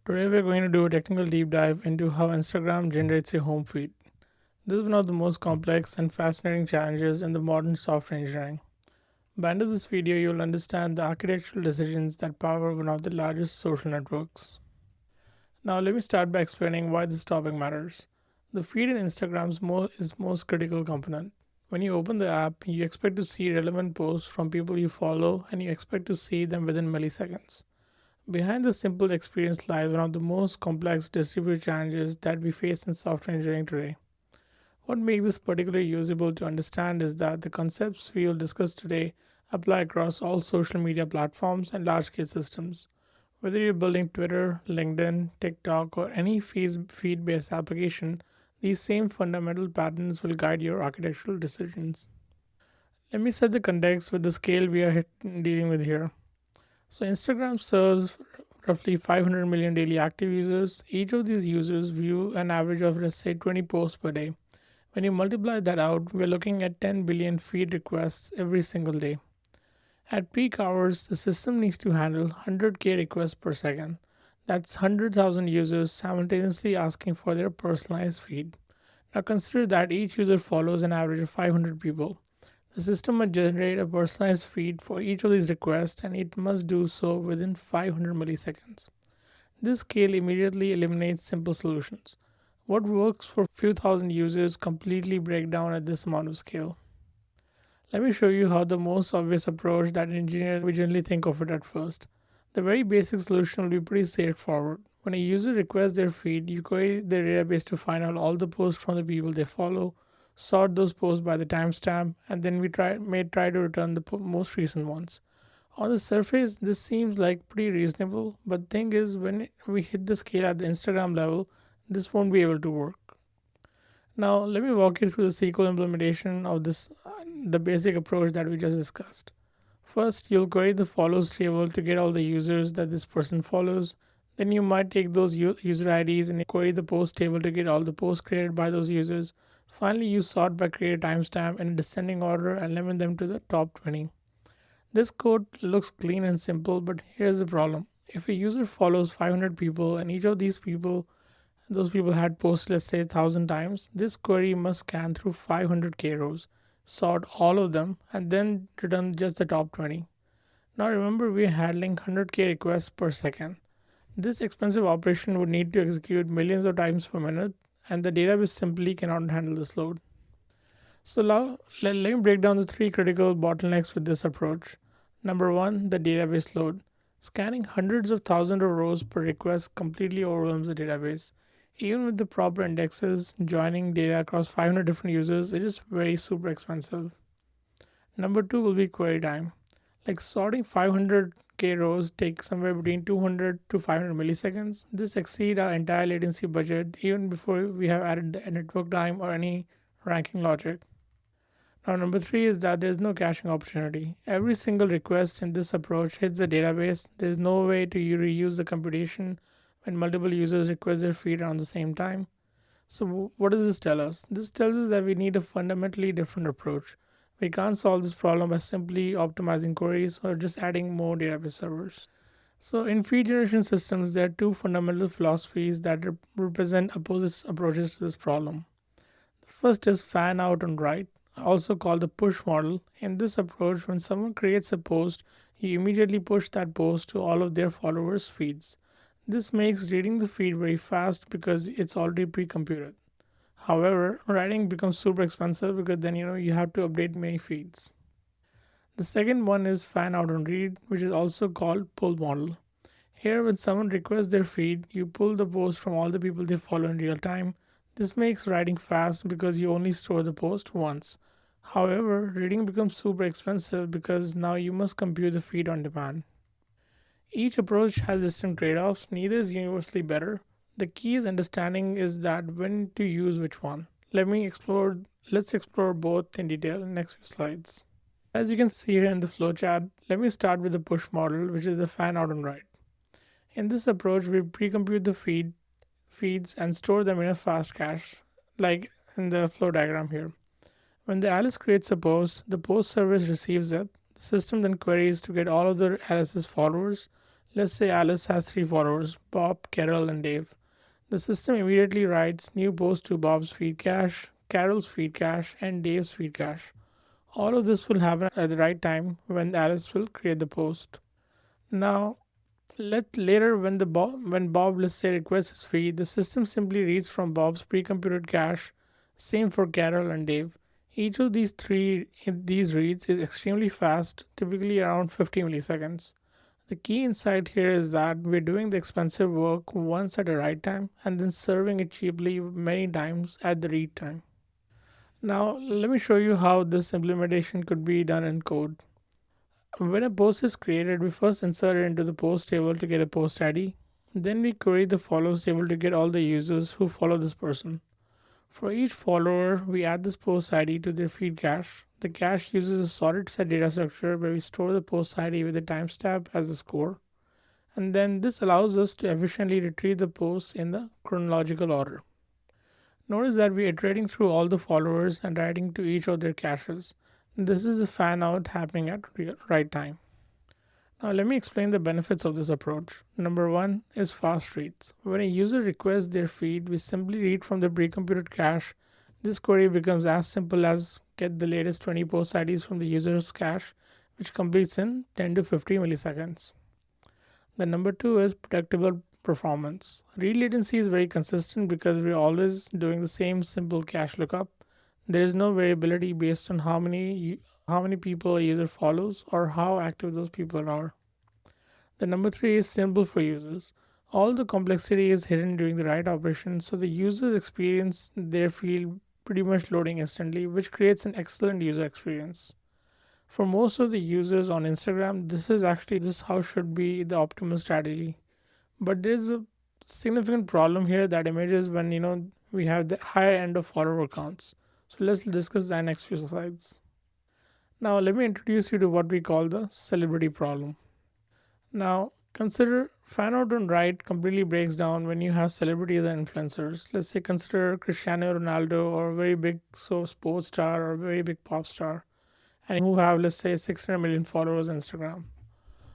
Today we're going to do a technical deep dive into how Instagram generates a home feed. This is one of the most complex and fascinating challenges in the modern software engineering. By the end of this video, you'll understand the architectural decisions that power one of the largest social networks. Now, let me start by explaining why this topic matters. The feed in Instagram's most critical component. When you open the app, you expect to see relevant posts from people you follow and you expect to see them within milliseconds. Behind this simple experience lies one of the most complex distributed challenges that we face in software engineering today. What makes this particularly usable to understand is that the concepts we will discuss today apply across all social media platforms and large scale systems. Whether you're building Twitter, LinkedIn, TikTok, or any feed based application, these same fundamental patterns will guide your architectural decisions. Let me set the context with the scale we are dealing with here. So Instagram serves roughly 500 million daily active users. Each of these users view an average of, let's say, 20 posts per day. When you multiply that out, we're looking at 10 billion feed requests every single day. At peak hours, the system needs to handle 100k requests per second. That's 100,000 users simultaneously asking for their personalized feed. Now consider that each user follows an average of 500 people. The system must generate a personalized feed for each of these requests and it must do so within 500 milliseconds. This scale immediately eliminates simple solutions. What works for few thousand users completely break down at this amount of scale. Let me show you how the most obvious approach that engineers would generally think of it at first. The very basic solution will be pretty straightforward. When a user requests their feed, you query their database to find out all the posts from the people they follow, sort those posts by the timestamp, and then may try to return the most recent ones. On the surface, this seems like pretty reasonable, but thing is, when we hit the scale at the Instagram level, this won't be able to work. Now, let me walk you through the SQL implementation of the basic approach that we just discussed. First, you'll query the follows table to get all the users that this person follows. Then you might take those user IDs and query the post table to get all the posts created by those users. Finally, you sort by create timestamp in a descending order and limit them to the top 20. This code looks clean and simple, but here's the problem. If a user follows 500 people and each of those people had posted, let's say, 1,000 times, this query must scan through 500k rows, sort all of them, and then return just the top 20. Now remember, we're handling 100k requests per second. This expensive operation would need to execute millions of times per minute, and the database simply cannot handle this load. So now let me break down the three critical bottlenecks with this approach. Number one, the database load. Scanning hundreds of thousands of rows per request completely overwhelms the database. Even with the proper indexes, joining data across 500 different users is just very super expensive. Number two will be query time. Like sorting 500k rows takes somewhere between 200 to 500 milliseconds. This exceeds our entire latency budget even before we have added the network time or any ranking logic. Now, number three is that there's no caching opportunity. Every single request in this approach hits the database. There's no way to reuse the computation when multiple users request their feed around the same time. So, what does this tell us? This tells us that we need a fundamentally different approach. We can't solve this problem by simply optimizing queries or just adding more database servers. So, in feed generation systems, there are two fundamental philosophies that represent opposite approaches to this problem. The first is fan out and write, also called the push model. In this approach, when someone creates a post, you immediately push that post to all of their followers' feeds. This makes reading the feed very fast because it's already pre-computed. However, writing becomes super expensive because then you have to update many feeds. The second one is fan out and read, which is also called pull model. Here, when someone requests their feed, you pull the post from all the people they follow in real time. This makes writing fast because you only store the post once. However, reading becomes super expensive because now you must compute the feed on demand. Each approach has distinct trade-offs, neither is universally better. The key is understanding is that when to use which one. Let's explore both in detail in the next few slides. As you can see here in the flowchart, let me start with the push model, which is the fan out and write. In this approach, we pre-compute the feeds and store them in a fast cache, like in the flow diagram here. When the Alice creates a post, the post service receives it. The system then queries to get all of the Alice's followers, Let's say Alice has three followers: Bob, Carol, and Dave. The system immediately writes new post to Bob's feed cache, Carol's feed cache, and Dave's feed cache. All of this will happen at the right time when Alice will create the post. Now, later when Bob, let's say, requests his feed, the system simply reads from Bob's precomputed cache. Same for Carol and Dave. Each of these reads is extremely fast, typically around 50 milliseconds. The key insight here is that we're doing the expensive work once at the right time and then serving it cheaply many times at the read time. Now, let me show you how this implementation could be done in code. When a post is created, we first insert it into the post table to get a post ID. Then we query the follows table to get all the users who follow this person. For each follower, we add this post ID to their feed cache. The cache uses a sorted set data structure where we store the post ID with the timestamp as a score. And then this allows us to efficiently retrieve the posts in the chronological order. Notice that we're iterating through all the followers and writing to each of their caches. This is a fan out happening at right time. Now let me explain the benefits of this approach. Number one is fast reads. When a user requests their feed, we simply read from the pre-computed cache. This query becomes as simple as get the latest 20 post IDs from the user's cache, which completes in 10 to 50 milliseconds. The number two is predictable performance. Read latency is very consistent because we're always doing the same simple cache lookup. There is no variability based on how many people a user follows or how active those people are. The number three is simple for users. All the complexity is hidden during the write operation, so the users experience their field pretty much loading instantly, which creates an excellent user experience. For most of the users on Instagram, this how should be the optimal strategy. But there's a significant problem here that emerges when we have the higher end of follower counts. So let's discuss that next few slides. Now let me introduce you to what we call the celebrity problem. Now consider fan out on right completely breaks down when you have celebrities and influencers. Let's say consider Cristiano Ronaldo or a very big sports star or a very big pop star and who have, let's say, 600 million followers on Instagram.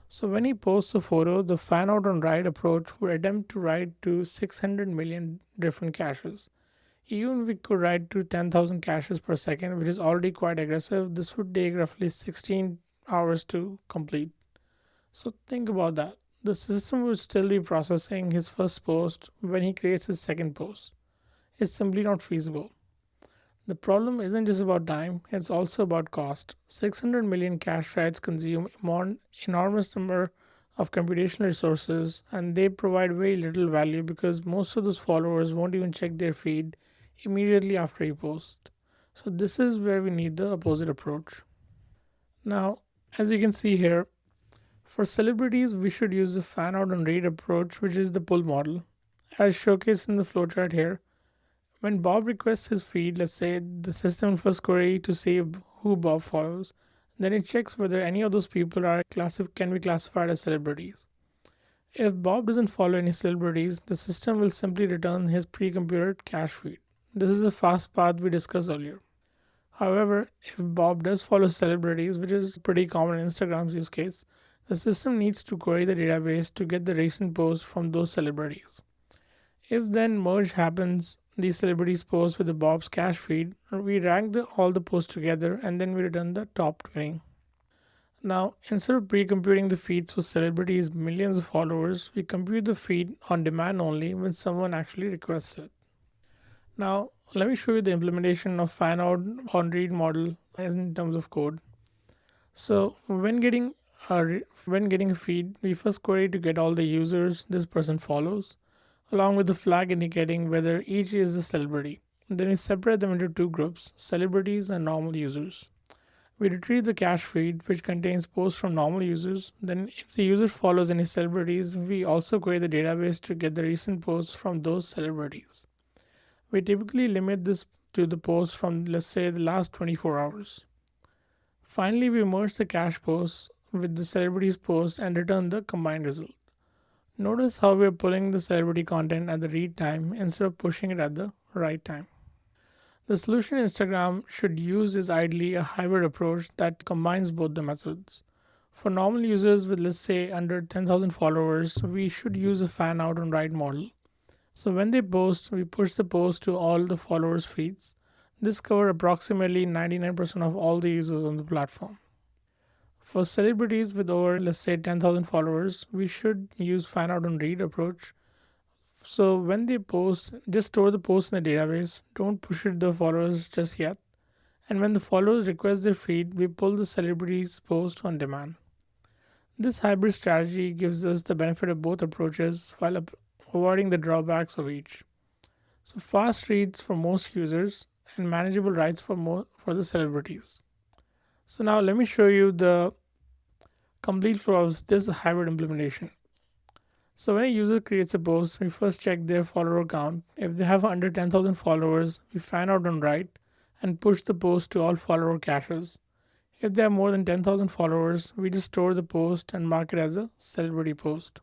So when he posts a photo, the fan out on write approach would attempt to write to 600 million different caches. Even we could write to 10,000 caches per second, which is already quite aggressive. This would take roughly 16 hours to complete. So think about that. The system would still be processing his first post when he creates his second post. It's simply not feasible. The problem isn't just about time, it's also about cost. 600 million cache writes consume enormous number of computational resources and they provide very little value because most of those followers won't even check their feed immediately after you post. So this is where we need the opposite approach. Now, as you can see here, for celebrities, we should use the fan out and read approach, which is the pull model. As showcased in the flowchart here, when Bob requests his feed, let's say the system will first query to see who Bob follows. Then it checks whether any of those people can be classified as celebrities. If Bob doesn't follow any celebrities, the system will simply return his pre-computed cache feed. This is the fast path we discussed earlier. However, if Bob does follow celebrities, which is pretty common in Instagram's use case, the system needs to query the database to get the recent posts from those celebrities. If then merge happens, these celebrities post with the Bob's cache feed, we rank all the posts together and then we return the top 20. Now, instead of pre-computing the feeds for celebrities' millions of followers, we compute the feed on demand only when someone actually requests it. Now, let me show you the implementation of fan out on read model in terms of code. So when getting a feed, we first query to get all the users this person follows, along with the flag indicating whether each is a celebrity. Then we separate them into two groups, celebrities and normal users. We retrieve the cache feed, which contains posts from normal users. Then, if the user follows any celebrities, we also query the database to get the recent posts from those celebrities. We typically limit this to the posts from, let's say, the last 24 hours. Finally, we merge the cache posts with the celebrities post and return the combined result. Notice how we're pulling the celebrity content at the read time instead of pushing it at the write time. The solution Instagram should use is ideally a hybrid approach that combines both the methods. For normal users with, let's say, under 10,000 followers, we should use a fan out on write model. So when they post, we push the post to all the followers' feeds. This covers approximately 99% of all the users on the platform. For celebrities with over, let's say, 10,000 followers, we should use fan out on read approach. So when they post, just store the post in the database. Don't push it to the followers just yet. And when the followers request their feed, we pull the celebrities post on demand. This hybrid strategy gives us the benefit of both approaches while avoiding the drawbacks of each. So fast reads for most users and manageable writes for the celebrities. So now let me show you the complete flow of this hybrid implementation. So when a user creates a post, we first check their follower count. If they have under 10,000 followers, we fan out on write and push the post to all follower caches. If they have more than 10,000 followers, we just store the post and mark it as a celebrity post.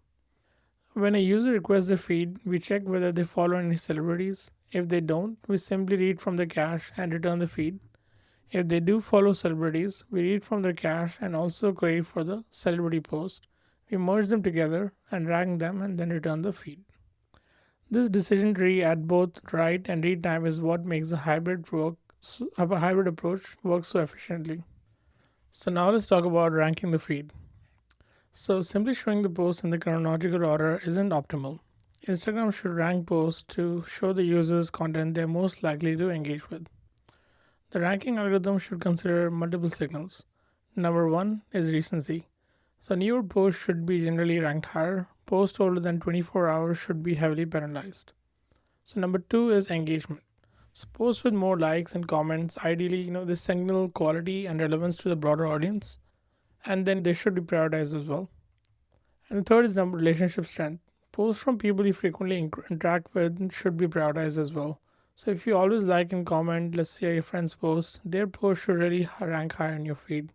When a user requests a feed, we check whether they follow any celebrities. If they don't, we simply read from the cache and return the feed. If they do follow celebrities, we read from their cache and also query for the celebrity post. We merge them together and rank them and then return the feed. This decision tree at both write and read time is what makes the hybrid approach work so efficiently. So now let's talk about ranking the feed. So simply showing the posts in the chronological order isn't optimal. Instagram should rank posts to show the users content they're most likely to engage with. The ranking algorithm should consider multiple signals. Number one is recency. So newer posts should be generally ranked higher. Posts older than 24 hours should be heavily penalized. So number two is engagement. So posts with more likes and comments, ideally, they signal quality and relevance to the broader audience, and then they should be prioritized as well. And the third is number relationship strength. Posts from people you frequently interact with should be prioritized as well. So if you always like and comment, let's say your friend's post, their post should really rank higher in your feed.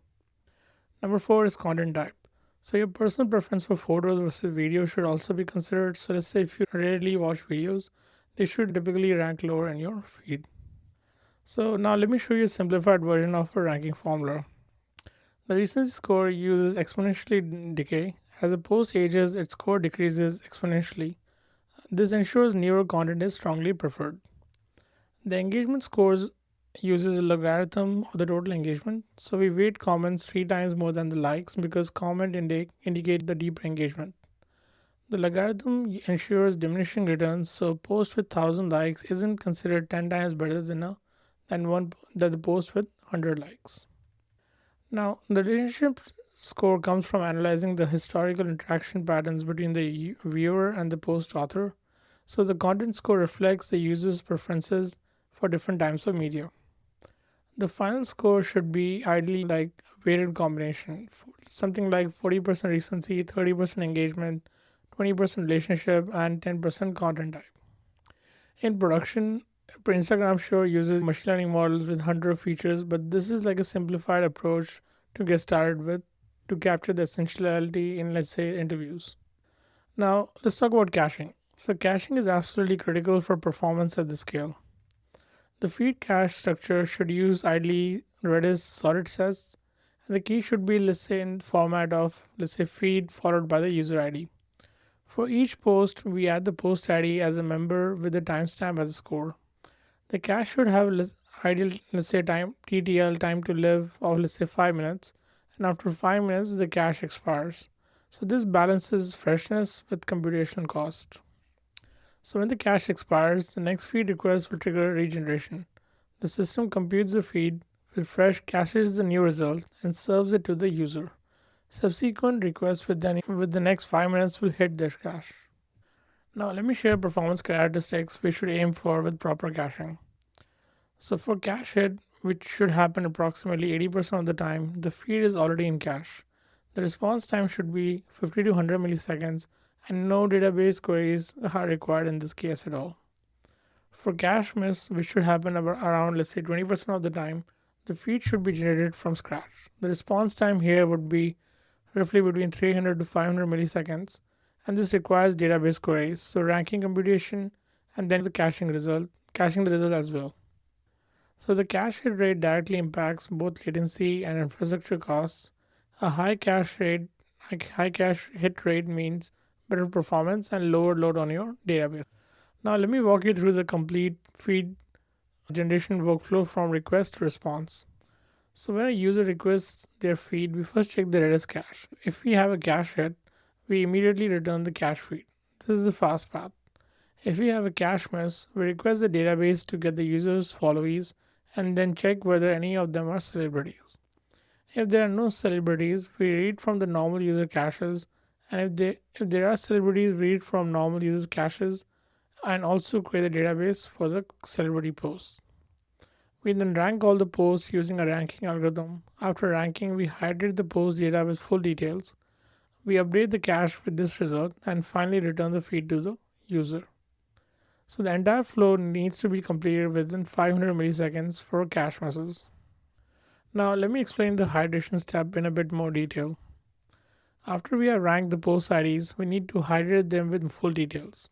Number four is content type. So your personal preference for photos versus video should also be considered. So let's say if you rarely watch videos, they should typically rank lower in your feed. So now let me show you a simplified version of a ranking formula. The recency score uses exponentially decay. As a post ages, its score decreases exponentially. This ensures newer content is strongly preferred. The engagement scores uses a logarithm of the total engagement. So we weight comments 3 times more than the likes because comment indicate the deeper engagement. The logarithm ensures diminishing returns, so post with 1,000 likes isn't considered 10 times better than the post with 100 likes. Now, the relationship score comes from analyzing the historical interaction patterns between the viewer and the post author. So the content score reflects the user's preferences for different types of media. The final score should be ideally like a weighted combination, something like 40% recency, 30% engagement, 20% relationship, and 10% content type. In production, Instagram sure uses machine learning models with 100 features, but this is like a simplified approach to get started with to capture the essentiality in, let's say, interviews. Now, let's talk about caching. So, caching is absolutely critical for performance at this scale. The feed cache structure should use ideally Redis solid sets, and the key should be, let's say, in format of, let's say, feed followed by the user ID. For each post, we add the post ID as a member with the timestamp as a score. The cache should have ideal, let's say, time TTL time to live of, let's say, 5 minutes, and after 5 minutes, the cache expires. So this balances freshness with computational cost. So when the cache expires, the next feed request will trigger regeneration. The system computes the feed with fresh, caches the new result, and serves it to the user. Subsequent requests with the next 5 minutes will hit this cache. Now let me share performance characteristics we should aim for with proper caching. So for cache hit, which should happen approximately 80% of the time, the feed is already in cache. The response time should be 50 to 100 milliseconds, and no database queries are required in this case at all. For cache miss, which should happen around, let's say, 20% of the time, the feed should be generated from scratch. The response time here would be roughly between 300 to 500 milliseconds, and this requires database queries, so ranking computation and then the caching the result as well. So the cache hit rate directly impacts both latency and infrastructure costs. A high cache hit rate means better performance and lower load on your database. Now let me walk you through the complete feed generation workflow from request to response. So when a user requests their feed, we first check the Redis cache. If we have a cache hit, we immediately return the cache feed. This is the fast path. If we have a cache miss, we request the database to get the user's followees and then check whether any of them are celebrities. If there are no celebrities, we read from the normal user caches, and if there are celebrities, we read from normal user caches and also create a database for the celebrity posts. We then rank all the posts using a ranking algorithm. After ranking, we hydrate the post data with full details. We update the cache with this result and finally return the feed to the user. So the entire flow needs to be completed within 500 milliseconds for cache misses. Now let me explain the hydration step in a bit more detail. After we have ranked the post IDs, we need to hydrate them with full details.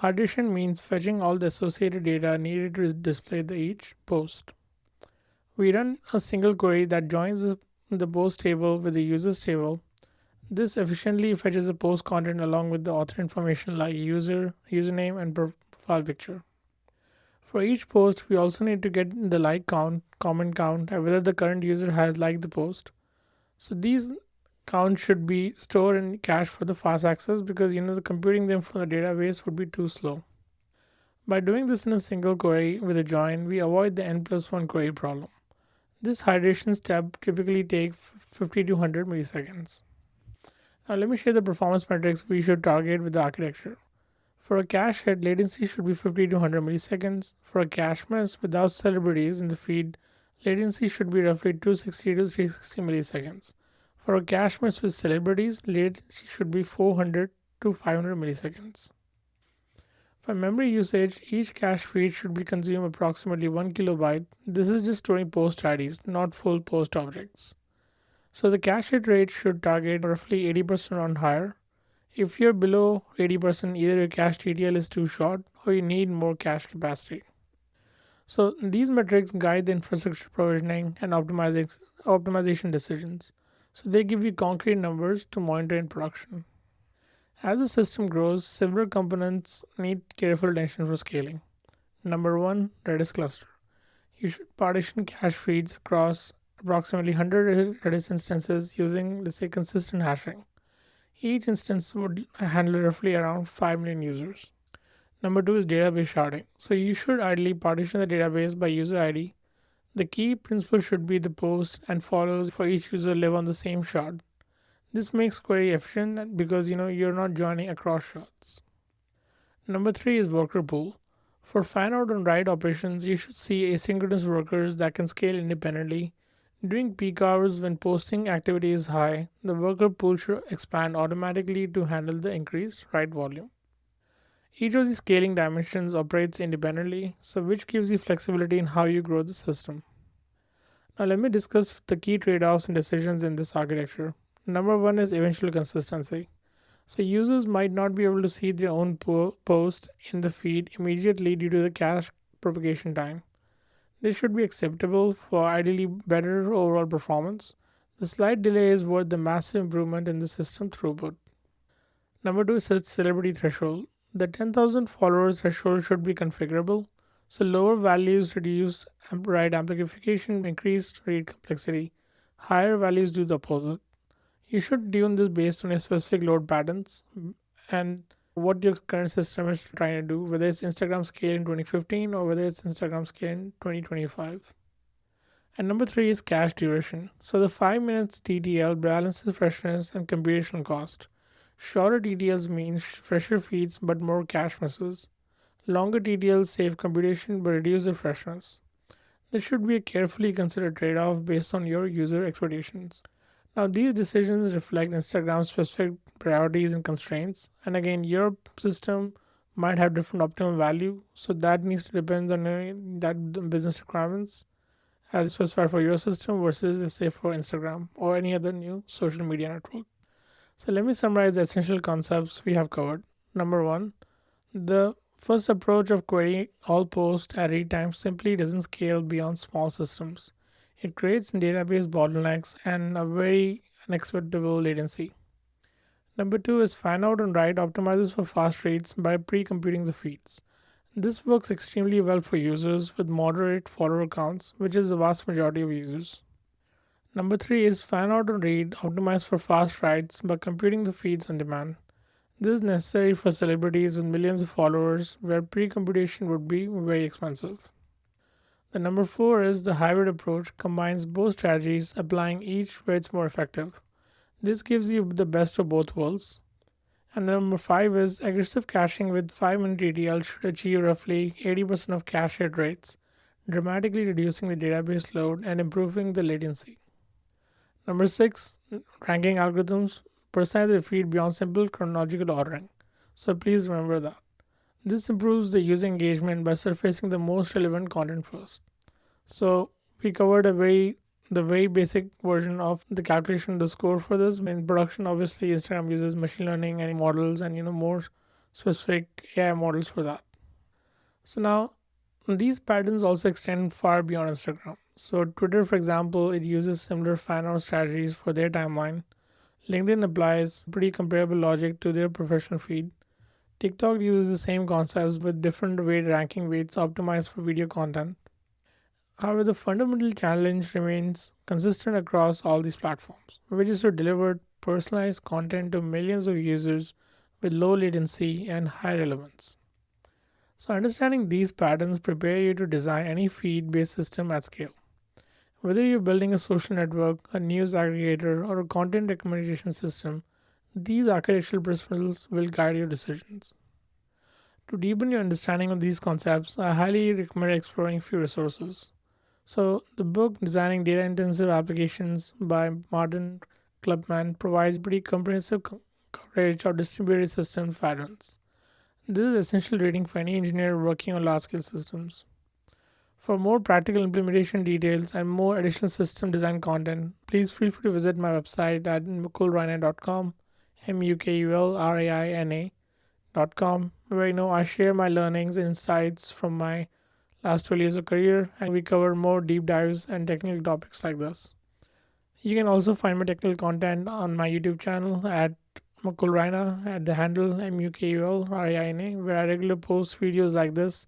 Hydration means fetching all the associated data needed to display each post. We run a single query that joins the post table with the users table. This efficiently fetches the post content along with the author information like username, and profile picture. For each post, we also need to get the like count, comment count, and whether the current user has liked the post. So these counts should be stored in cache for the fast access because the computing them from the database would be too slow. By doing this in a single query with a join, we avoid the n+1 query problem. This hydration step typically takes 50 to 100 milliseconds. Now let me share the performance metrics we should target with the architecture. For a cache hit, latency should be 50 to 100 milliseconds. For a cache miss without celebrities in the feed, latency should be roughly 260 to 360 milliseconds. For a cache miss with celebrities, latency should be 400 to 500 milliseconds. For memory usage, each cache feed should be consume approximately 1 kilobyte. This is just storing post IDs, not full post objects. So the cache hit rate should target roughly 80% or higher. If you're below 80%, either your cache TTL is too short or you need more cache capacity. So these metrics guide the infrastructure provisioning and optimization decisions. So they give you concrete numbers to monitor in production. As the system grows, several components need careful attention for scaling. Number one, Redis cluster. You should partition cache feeds across approximately 100 Redis instances using, let's say, consistent hashing. Each instance would handle roughly around 5 million users. Number two is database sharding. So you should ideally partition the database by user ID. The key principle should be the post and follows for each user live on the same shard. This makes query efficient because you're not joining across shards. Number three is worker pool. For fan out and write operations, you should see asynchronous workers that can scale independently. During peak hours when posting activity is high, the worker pool should expand automatically to handle the increased write volume. Each of these scaling dimensions operates independently, so which gives you flexibility in how you grow the system. Now let me discuss the key trade-offs and decisions in this architecture. Number one is eventual consistency. So users might not be able to see their own post in the feed immediately due to the cache propagation time. This should be acceptable for ideally better overall performance. The slight delay is worth the massive improvement in the system throughput. Number two is celebrity threshold. The 10,000 followers threshold should be configurable, so lower values reduce write amplification, increased read complexity. Higher values do the opposite. You should tune this based on your specific load patterns and what your current system is trying to do, whether it's Instagram scale in 2015 or whether it's Instagram scale in 2025. And number three is cache duration. So the 5 minutes TTL balances freshness and computational cost. Shorter TTLs means fresher feeds but more cache misses. Longer TTLs save computation but reduce the freshness. This should be a carefully considered trade off based on your user expectations. Now, these decisions reflect Instagram's specific priorities and constraints. And again, your system might have different optimal value, so that needs to depend on that business requirements as specified for your system versus, let's say, for Instagram or any other new social media network. So let me summarize the essential concepts we have covered. Number one, the first approach of querying all posts at read time simply doesn't scale beyond small systems. It creates database bottlenecks and a very and acceptable latency. Number 2 is fan out and write optimizes for fast reads by pre-computing the feeds. This works extremely well for users with moderate follower counts, which is the vast majority of users. Number 3 is fan out and read optimized for fast writes by computing the feeds on demand. This is necessary for celebrities with millions of followers where pre-computation would be very expensive. The number 4 is the hybrid approach combines both strategies, applying each where it's more effective. This gives you the best of both worlds. And number 5 is aggressive caching with 5-minute ETL should achieve roughly 80% of cache hit rates, dramatically reducing the database load and improving the latency. Number 6, ranking algorithms personalize the feed beyond simple chronological ordering. So please remember that. This improves the user engagement by surfacing the most relevant content first. So we covered the very basic version of the calculation of the score for this. In production, obviously, Instagram uses machine learning and models and more specific AI models for that. So now these patterns also extend far beyond Instagram. So Twitter, for example, it uses similar fan out strategies for their timeline. LinkedIn applies pretty comparable logic to their professional feed. TikTok uses the same concepts with different weight ranking weights optimized for video content. However, the fundamental challenge remains consistent across all these platforms, which is to deliver personalized content to millions of users with low latency and high relevance. So, understanding these patterns prepare you to design any feed-based system at scale. Whether you're building a social network, a news aggregator, or a content recommendation system, these architectural principles will guide your decisions. To deepen your understanding of these concepts, I highly recommend exploring a few resources. So, the book Designing Data Intensive Applications by Martin Klupman provides pretty comprehensive coverage of distributed systems patterns. This is essential reading for any engineer working on large scale systems. For more practical implementation details and more additional system design content, please feel free to visit my website at mukulraina.com, mukulraina.com, where I share my learnings and insights from my last 12 years of career, and we cover more deep dives and technical topics like this. You can also find my technical content on my YouTube channel at Mukul Raina at the handle MUKULRAINA, where I regularly post videos like this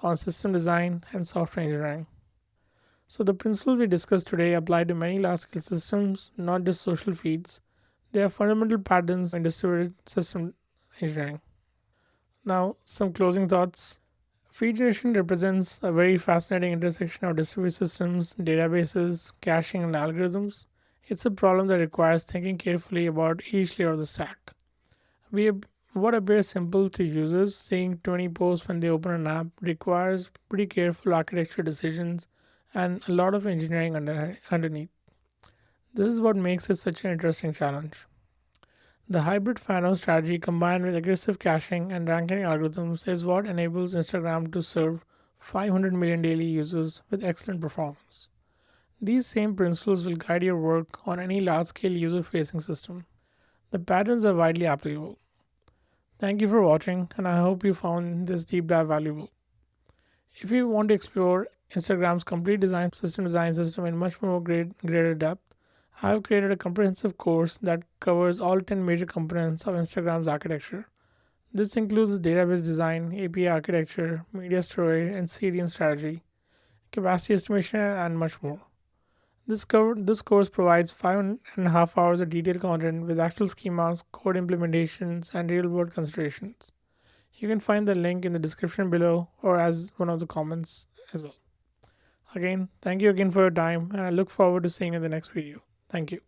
on system design and software engineering. So the principles we discussed today apply to many large-scale systems, not just social feeds. They are fundamental patterns in distributed system engineering. Now, some closing thoughts. Feed generation represents a very fascinating intersection of distributed systems, databases, caching, and algorithms. It's a problem that requires thinking carefully about each layer of the stack. What appears simple to users, seeing 20 posts when they open an app, requires pretty careful architecture decisions and a lot of engineering underneath. This is what makes it such an interesting challenge. The hybrid fan-out strategy combined with aggressive caching and ranking algorithms is what enables Instagram to serve 500 million daily users with excellent performance. These same principles will guide your work on any large-scale user-facing system. The patterns are widely applicable. Thank you for watching, and I hope you found this deep dive valuable. If you want to explore Instagram's complete design system in much more greater depth, I have created a comprehensive course that covers all 10 major components of Instagram's architecture. This includes database design, API architecture, media storage, and CDN strategy, capacity estimation, and much more. This course provides 5.5 hours of detailed content with actual schemas, code implementations, and real-world considerations. You can find the link in the description below or as one of the comments as well. Again, thank you again for your time, and I look forward to seeing you in the next video. Thank you.